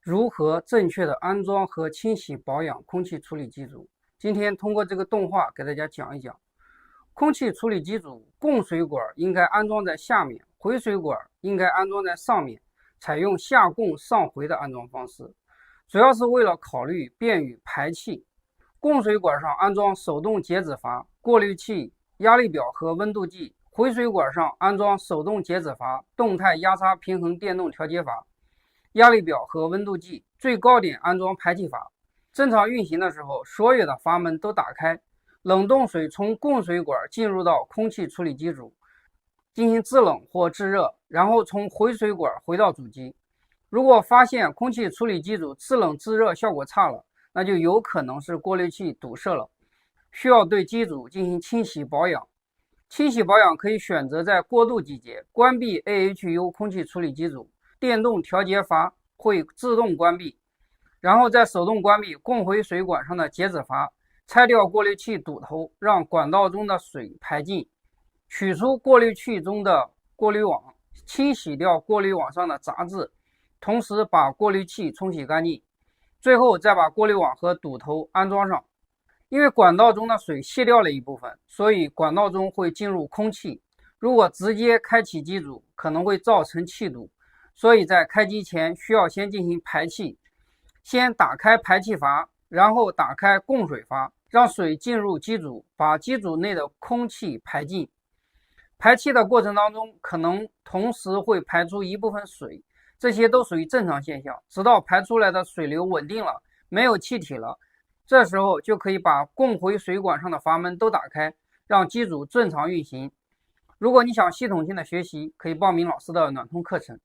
如何正确的安装和清洗保养空气处理机组？今天通过这个动画给大家讲一讲，空气处理机组供水管应该安装在下面，回水管应该安装在上面，采用下供上回的安装方式，主要是为了考虑便于排气。供水管上安装手动截止阀、过滤器、压力表和温度计；回水管上安装手动截止阀、动态压差平衡电动调节阀、压力表和温度计，最高点安装排气阀。正常运行的时候，所有的阀门都打开，冷冻水从供水管进入到空气处理机组进行制冷或制热，然后从回水管回到主机。如果发现空气处理机组制冷制热效果差了，那就有可能是过滤器堵塞了，需要对机组进行清洗保养。清洗保养可以选择在过渡季节关闭 AHU 空气处理机组，电动调节阀会自动关闭，然后再手动关闭供回水管上的截止阀，拆掉过滤器堵头，让管道中的水排尽，取出过滤器中的过滤网，清洗掉过滤网上的杂质，同时把过滤器冲洗干净，最后再把过滤网和堵头安装上。因为管道中的水泄掉了一部分，所以管道中会进入空气，如果直接开启机组可能会造成气堵，所以在开机前需要先进行排气，先打开排气阀，然后打开供水阀，让水进入机组，把机组内的空气排尽。排气的过程当中可能同时会排出一部分水，这些都属于正常现象，直到排出来的水流稳定了，没有气体了，这时候就可以把供回水管上的阀门都打开，让机组正常运行。如果你想系统性的学习，可以报名老师的暖通课程。